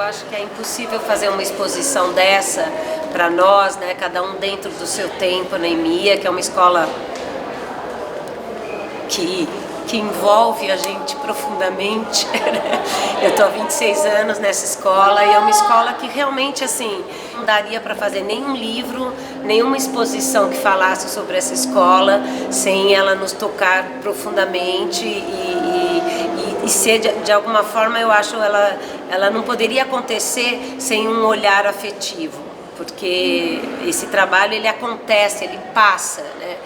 eu acho que é impossível fazer uma exposição dessa para nós, né? Cada um dentro do seu tempo na EMEA, que é uma escola que envolve a gente profundamente. Eu estou há 26 anos nessa escola e é uma escola que realmente assim não daria para fazer nenhum livro, nenhuma exposição que falasse sobre essa escola sem ela nos tocar profundamente e ser de alguma forma, eu acho, ela não poderia acontecer sem um olhar afetivo, porque esse trabalho ele acontece, ele passa, né?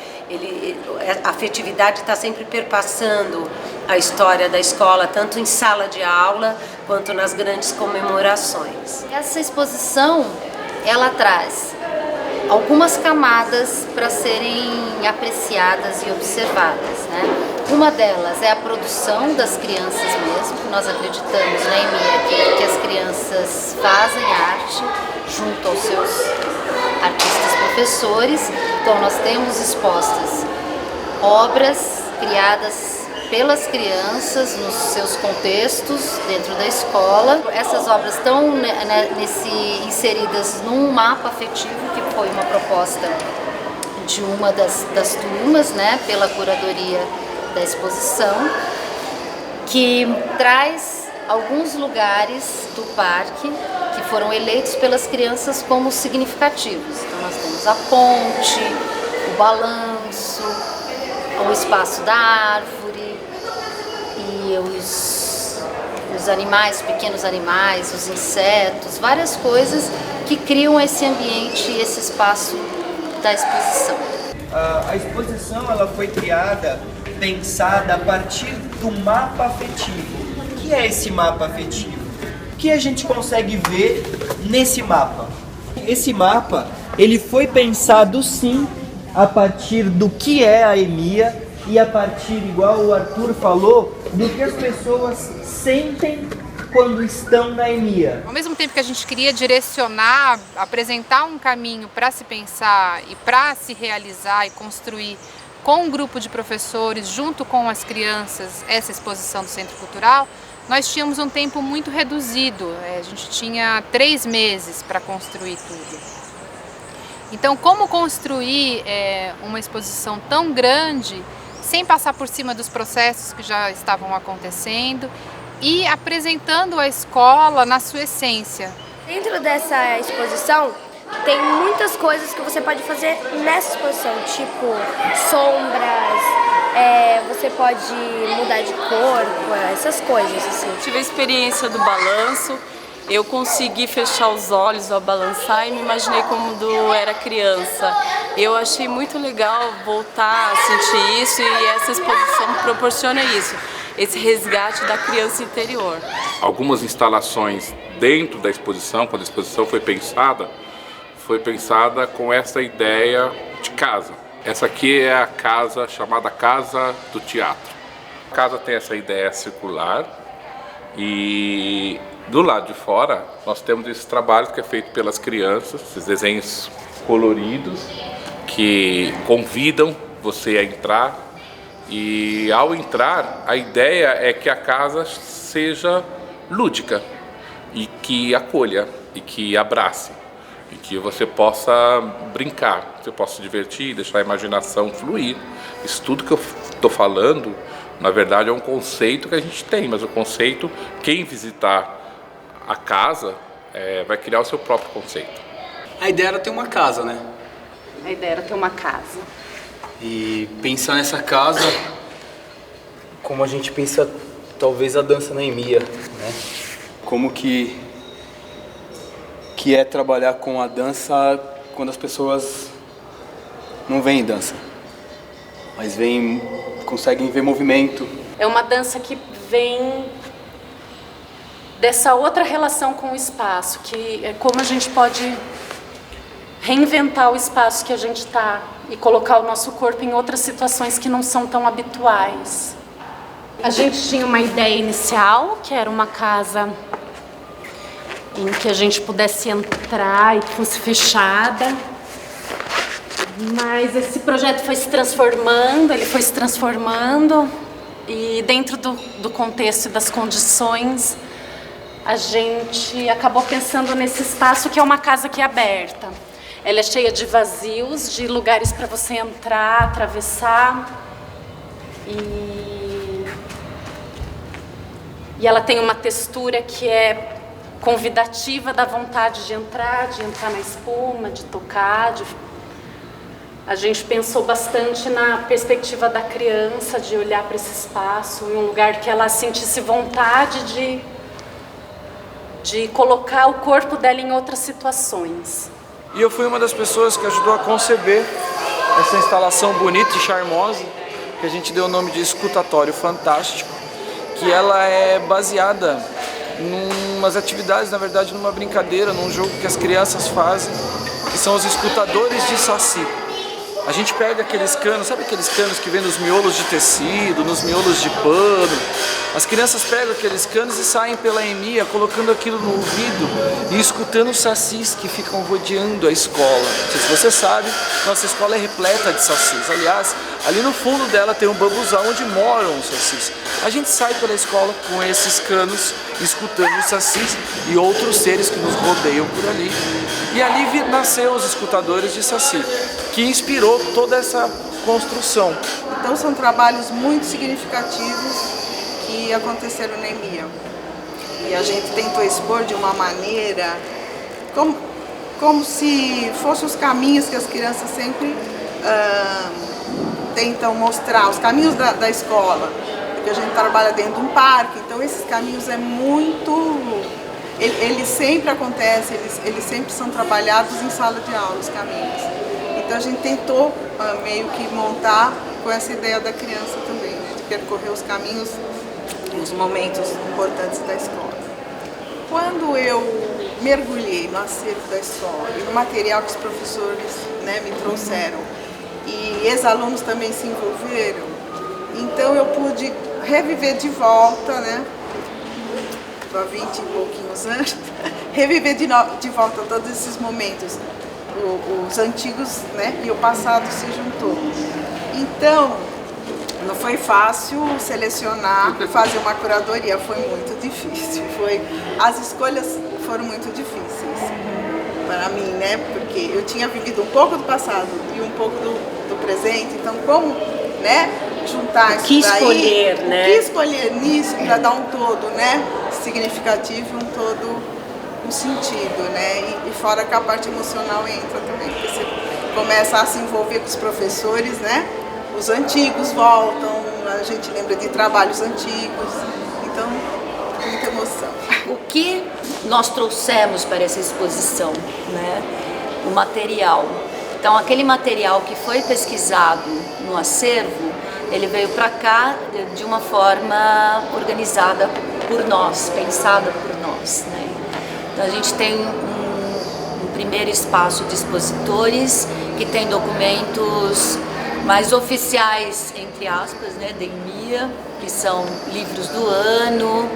A afetividade está sempre perpassando a história da escola, tanto em sala de aula quanto nas grandes comemorações. Essa exposição, ela traz algumas camadas para serem apreciadas e observadas, né? Uma delas é a produção das crianças mesmo. Nós acreditamos na EMEA que as crianças fazem arte junto aos seus artistas professores. Então nós temos expostas obras criadas pelas crianças nos seus contextos dentro da escola. Essas obras estão inseridas num mapa afetivo, que foi uma proposta de uma das turmas, né, pela curadoria da exposição, que traz alguns lugares do parque que foram eleitos pelas crianças como significativos. Então nós temos a ponte, o balanço, o espaço da árvore e os animais, pequenos animais, os insetos, várias coisas que criam esse ambiente e esse espaço da exposição. A exposição ela foi criada, pensada a partir do mapa afetivo. O que é esse mapa afetivo? O que a gente consegue ver nesse mapa? Esse mapa ele foi pensado sim a partir do que é a EMEA e a partir, igual o Arthur falou, do que as pessoas sentem quando estão na EMEA. Ao mesmo tempo que a gente queria direcionar, apresentar um caminho para se pensar e para se realizar e construir com um grupo de professores, junto com as crianças, essa exposição do Centro Cultural, nós tínhamos um tempo muito reduzido. A gente tinha 3 meses para construir tudo. Então, como construir uma exposição tão grande, sem passar por cima dos processos que já estavam acontecendo e apresentando a escola na sua essência? Dentro dessa exposição, tem muitas coisas que você pode fazer nessa exposição, tipo sombras, você pode mudar de corpo, essas coisas assim. Tive a experiência do balanço, eu consegui fechar os olhos ao balançar e me imaginei quando era criança. Eu achei muito legal voltar a sentir isso e essa exposição proporciona isso, esse resgate da criança interior. Algumas instalações dentro da exposição, quando a exposição foi pensada com essa ideia de casa. Essa aqui é a casa chamada Casa do Teatro. A casa tem essa ideia circular e do lado de fora nós temos esse trabalho que é feito pelas crianças, esses desenhos coloridos que convidam você a entrar e ao entrar a ideia é que a casa seja lúdica e que acolha e que abrace. E que você possa brincar, você possa se divertir, deixar a imaginação fluir. Isso tudo que eu estou falando, na verdade, é um conceito que a gente tem, mas o conceito, quem visitar a casa, vai criar o seu próprio conceito. A ideia era ter uma casa, né? A ideia era ter uma casa. E pensar nessa casa, como a gente pensa, talvez, a dança na EMEA, né? Como que é trabalhar com a dança quando as pessoas não veem dança, mas conseguem ver movimento. É uma dança que vem dessa outra relação com o espaço, que é como a gente pode reinventar o espaço que a gente está e colocar o nosso corpo em outras situações que não são tão habituais. A gente tinha uma ideia inicial, que era uma casa em que a gente pudesse entrar e que fosse fechada, mas esse projeto foi se transformando, e dentro do contexto e das condições, a gente acabou pensando nesse espaço que é uma casa que é aberta. Ela é cheia de vazios, de lugares para você entrar, atravessar. E ela tem uma textura que é convidativa, dá vontade de entrar na espuma, de tocar. A gente pensou bastante na perspectiva da criança, de olhar para esse espaço, em um lugar que ela sentisse vontade de colocar o corpo dela em outras situações. E eu fui uma das pessoas que ajudou a conceber essa instalação bonita e charmosa, que a gente deu o nome de Escutatório Fantástico, que ela é baseada em umas atividades, na verdade numa brincadeira, num jogo que as crianças fazem, que são os escutadores de saci. A gente pega aqueles canos, sabe aqueles canos que vem nos miolos de tecido, nos miolos de pano? As crianças pegam aqueles canos e saem pela EMEA, colocando aquilo no ouvido e escutando os sacis que ficam rodeando a escola. Não sei se você sabe, nossa escola é repleta de sacis. Aliás, ali no fundo dela tem um bambuzal onde moram os sacis. A gente sai pela escola com esses canos, escutando os sacis e outros seres que nos rodeiam por ali. E ali nasceu os escutadores de saci, que inspirou toda essa construção. Então são trabalhos muito significativos que aconteceram na EMEA. E a gente tentou expor de uma maneira como se fossem os caminhos que as crianças sempre tentam mostrar, os caminhos da escola. Porque a gente trabalha dentro de um parque, então esses caminhos é muito... Eles sempre acontecem, eles sempre são trabalhados em sala de aula, os caminhos. Então a gente tentou meio que montar com essa ideia da criança também, de percorrer os caminhos, os momentos importantes da escola. Quando eu mergulhei no acervo da escola e no material que os professores, né, me trouxeram, e ex-alunos também se envolveram, então eu pude reviver de volta, né, há 20 e pouquinhos anos, reviver de volta todos esses momentos. Os antigos, né, e o passado se juntou. Então, não foi fácil selecionar, fazer uma curadoria, foi muito difícil. As escolhas foram muito difíceis para mim, né, porque eu tinha vivido um pouco do passado e um pouco do presente, então como, né, juntar isso daí, né? O que escolher nisso para dar um todo, né, significativo, um todo, um sentido, né? E fora que a parte emocional entra também, porque você começa a se envolver com os professores, né? Os antigos voltam, a gente lembra de trabalhos antigos, então muita emoção. O que nós trouxemos para essa exposição, né? O material. Então aquele material que foi pesquisado no acervo, ele veio para cá de uma forma organizada por nós, pensada por nós, né? Então a gente tem um primeiro espaço de expositores que tem documentos mais oficiais, entre aspas, né, da EMEA, que são livros do ano,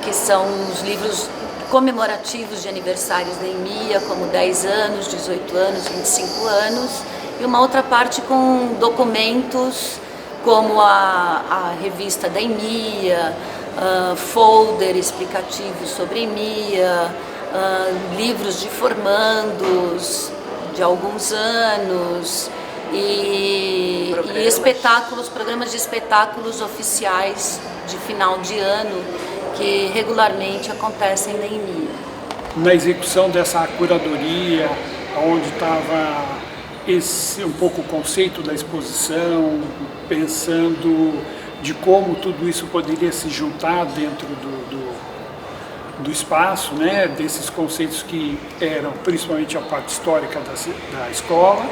que são os livros comemorativos de aniversários da EMEA, como 10 anos, 18 anos, 25 anos, e uma outra parte com documentos como a revista da EMEA, folder explicativo sobre EMEA, livros de formandos de alguns anos e programas de espetáculos oficiais de final de ano que regularmente acontecem na EMEA. Na execução dessa curadoria, onde estava um pouco o conceito da exposição, pensando de como tudo isso poderia se juntar dentro do espaço, né? Desses conceitos que eram principalmente a parte histórica da escola,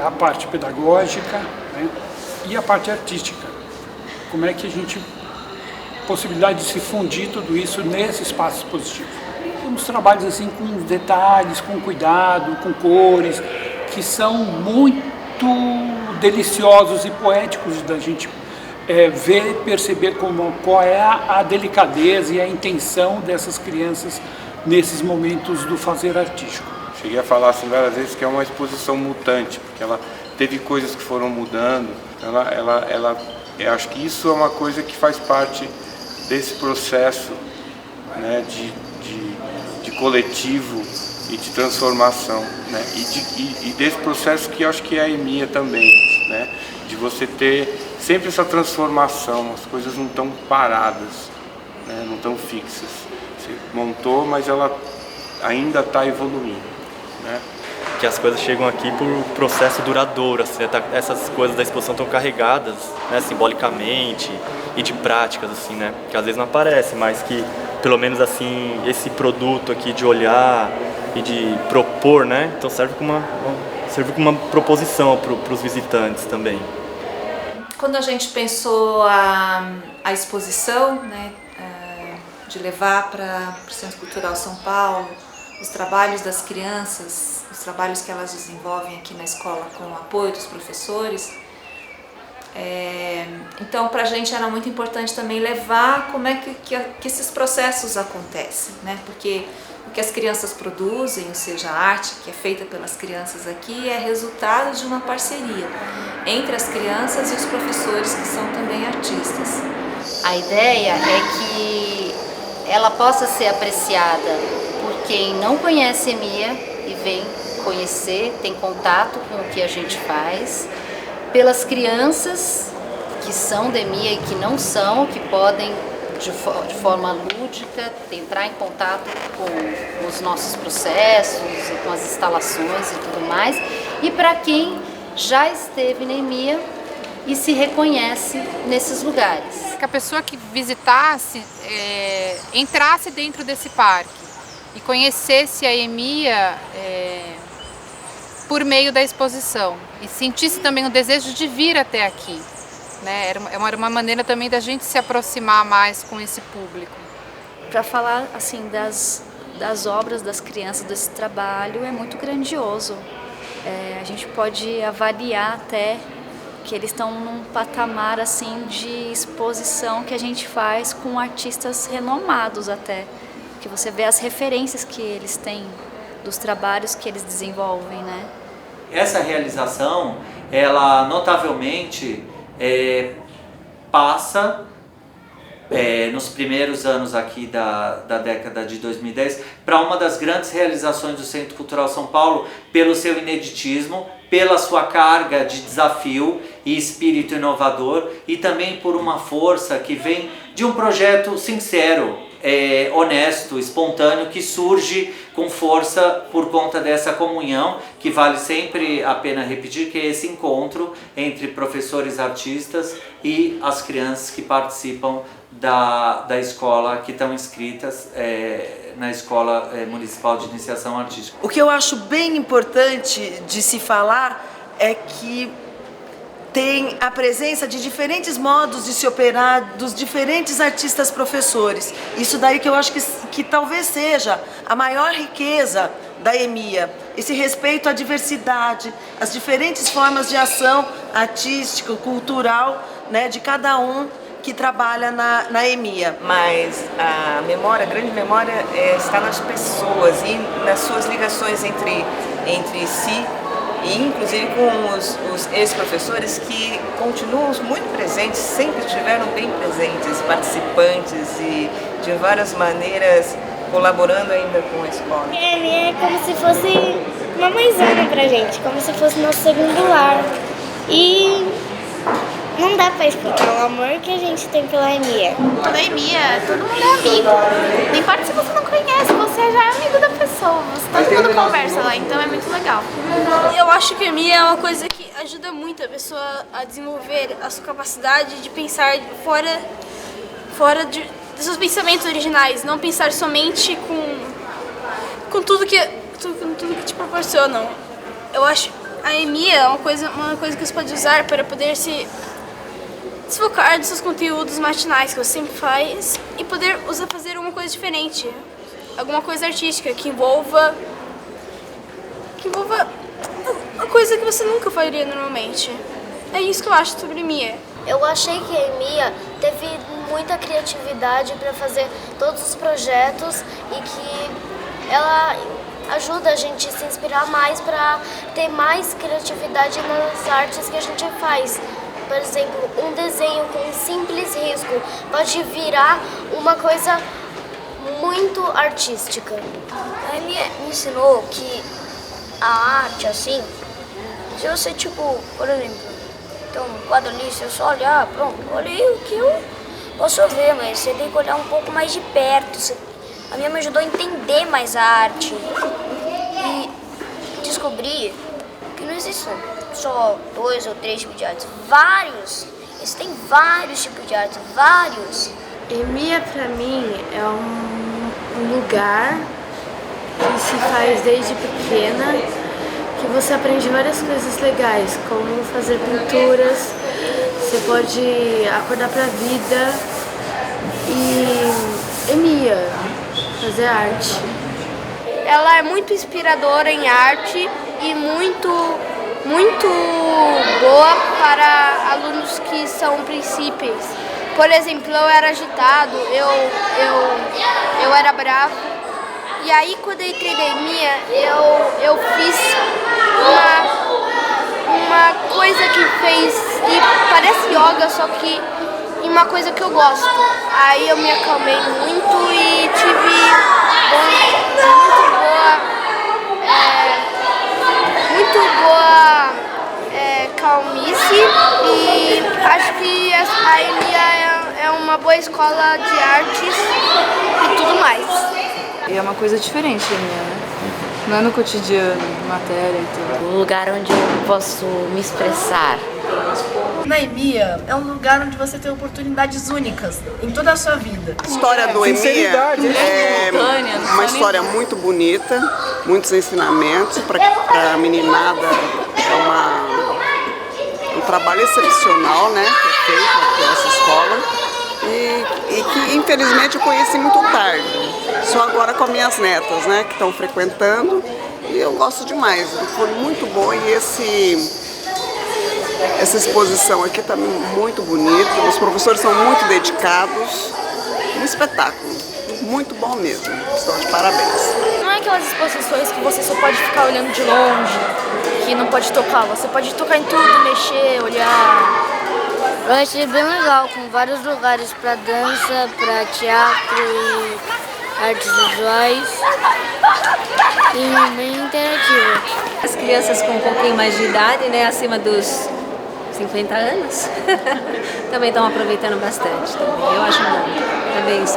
a parte pedagógica, né? E a parte artística. Como é que a gente... possibilidade de se fundir tudo isso nesse espaço expositivo. Uns trabalhos assim com detalhes, com cuidado, com cores, que são muito deliciosos e poéticos da gente ver e perceber qual é a delicadeza e a intenção dessas crianças nesses momentos do fazer artístico. Cheguei a falar assim várias vezes que é uma exposição mutante, porque ela teve coisas que foram mudando. Eu acho que isso é uma coisa que faz parte desse processo né, de coletivo e de transformação, né, e desse processo que eu acho que é a EMEA também, né, de você ter sempre essa transformação, as coisas não estão paradas, né, não estão fixas. Você montou, mas ela ainda está evoluindo, né? Que as coisas chegam aqui por processo duradouro, assim, essas coisas da exposição estão carregadas, né, simbolicamente e de práticas, assim, né, que às vezes não aparece, mas que pelo menos assim esse produto aqui de olhar e de propor, né, então serve como uma proposição para os visitantes também. Quando a gente pensou a exposição, né, de levar para o Centro Cultural São Paulo os trabalhos das crianças, os trabalhos que elas desenvolvem aqui na escola com o apoio dos professores, então para a gente era muito importante também levar como é que esses processos acontecem, né? Porque o que as crianças produzem, ou seja, a arte que é feita pelas crianças aqui, é resultado de uma parceria entre as crianças e os professores que são também artistas. A ideia é que ela possa ser apreciada por quem não conhece a EMEA e vem conhecer, tem contato com o que a gente faz, pelas crianças que são da EMEA e que não são, que podem de forma lúdica entrar em contato com os nossos processos e com as instalações e tudo mais, e para quem já esteve na EMEA e se reconhece nesses lugares. Que a pessoa que visitasse entrasse dentro desse parque e conhecesse a EMEA por meio da exposição e sentisse também o desejo de vir até aqui, né? Era uma maneira também da gente se aproximar mais com esse público. Para falar assim das obras das crianças, desse trabalho, é muito grandioso. A gente pode avaliar até que eles estão num patamar assim de exposição que a gente faz com artistas renomados até, que você vê as referências que eles têm dos trabalhos que eles desenvolvem, né? Essa realização, ela notavelmente passa nos primeiros anos aqui da década de 2010 para uma das grandes realizações do Centro Cultural São Paulo, pelo seu ineditismo, pela sua carga de desafio e espírito inovador, e também por uma força que vem de um projeto sincero, honesto, espontâneo, que surge com força por conta dessa comunhão, que vale sempre a pena repetir, que é esse encontro entre professores artistas e as crianças que participam da escola, que estão inscritas na Escola Municipal de Iniciação Artística. O que eu acho bem importante de se falar é que tem a presença de diferentes modos de se operar dos diferentes artistas professores. Isso daí que eu acho que talvez seja a maior riqueza da EMEA, esse respeito à diversidade, às diferentes formas de ação artística, cultural, né, de cada um que trabalha na EMEA. Mas a grande memória está nas pessoas e nas suas ligações entre si, e inclusive com os ex-professores que continuam muito presentes, sempre estiveram bem presentes, participantes e de várias maneiras colaborando ainda com a escola. A EMEA é como se fosse uma mãezona pra gente, como se fosse nosso segundo lar. E não dá pra explicar o amor que a gente tem pela EMEA. Na EMEA, todo mundo é amigo. Não importa se você não conhece, você já é amigo da pessoa. Todo mundo conversa lá, então é muito legal. Eu acho que a EMEA é uma coisa que ajuda muito a pessoa a desenvolver a sua capacidade de pensar fora dos seus pensamentos originais. Não pensar somente com tudo que te proporcionam. Eu acho a EMEA é uma coisa que você pode usar para poder se desfocar dos seus conteúdos matinais que você sempre faz e poder fazer uma coisa diferente, alguma coisa artística que envolva uma coisa que você nunca faria normalmente. É isso que eu acho sobre a EMEA. Eu achei que a EMEA teve muita criatividade para fazer todos os projetos e que ela ajuda a gente a se inspirar mais para ter mais criatividade nas artes que a gente faz. Por exemplo, um desenho com um simples risco pode virar uma coisa muito artística. Aí me ensinou que a arte, assim, se você, tipo, por exemplo, tem um quadro ali, se eu só olhar, pronto, olhei o que eu posso ver, mas você tem que olhar um pouco mais de perto. A minha me ajudou a entender mais a arte e descobrir que não existem só 2 ou 3 tipos de arte, vários. Existem vários tipos de arte, vários. EMEA pra mim é um lugar que se faz desde pequena, que você aprende várias coisas legais, como fazer pinturas, você pode acordar pra vida e EMEA, fazer arte. Ela é muito inspiradora em arte e muito boa para alunos que são princípios. Por exemplo, eu era agitado, eu era bravo. E aí, quando eu entrei na EMEA, eu fiz uma coisa que fez, e parece yoga, só que uma coisa que eu gosto. Aí eu me acalmei muito e tive muito boa calmice, e acho que a EMEA é uma boa escola de artes e tudo mais. E é uma coisa diferente, né? Não é no cotidiano, matéria e tudo. Um lugar onde eu posso me expressar. Na EMEA é um lugar onde você tem oportunidades únicas em toda a sua vida. A história do EMEA é uma história muito bonita, muitos ensinamentos para a meninada. É um trabalho excepcional, né, que é feito nessa escola e que infelizmente eu conheci muito tarde. Só agora com as minhas netas, né, que estão frequentando, e eu gosto demais. Foi muito bom e essa exposição aqui está muito bonita, os professores são muito dedicados, um espetáculo, muito bom mesmo, estão de parabéns. Não é aquelas exposições que você só pode ficar olhando de longe, que não pode tocar, você pode tocar em tudo, mexer, olhar. Eu achei bem legal, com vários lugares para dança, para teatro e artes visuais, e bem interativa. As crianças com um pouquinho mais de idade, né, acima dos 50 anos, também estão aproveitando bastante. Também. Eu acho bom.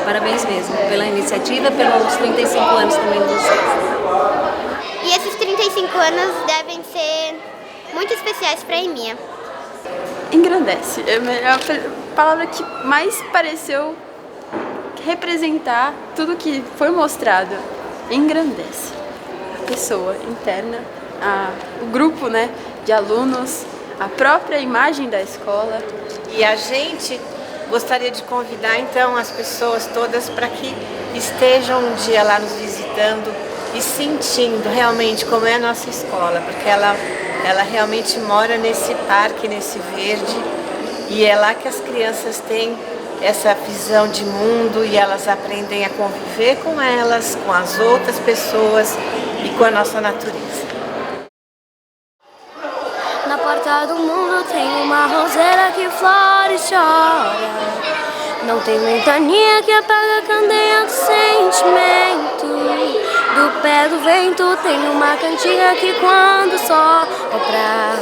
Parabéns mesmo pela iniciativa, pelos 35 anos também de vocês. E esses 35 anos devem ser muito especiais para a EMEA. Engrandece. É a palavra que mais pareceu representar tudo que foi mostrado. Engrandece. A pessoa interna, o grupo, né, de alunos, a própria imagem da escola. E a gente gostaria de convidar então as pessoas todas para que estejam um dia lá nos visitando e sentindo realmente como é a nossa escola, porque ela realmente mora nesse parque, nesse verde, e é lá que as crianças têm essa visão de mundo e elas aprendem a conviver com elas, com as outras pessoas e com a nossa natureza. Na porta do mundo tem uma roseira que flore e chora. Não tem ventania que apaga a candeia do sentimento. Do pé do vento tem uma cantiga que quando sopra,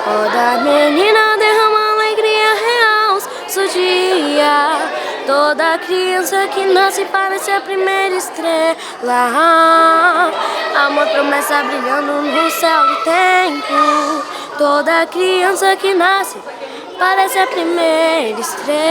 roda menina derrama alegria real seu dia. Toda criança que nasce parece a primeira estrela. Amor, promessa brilhando no céu do tempo. Toda criança que nasce parece a primeira estrela.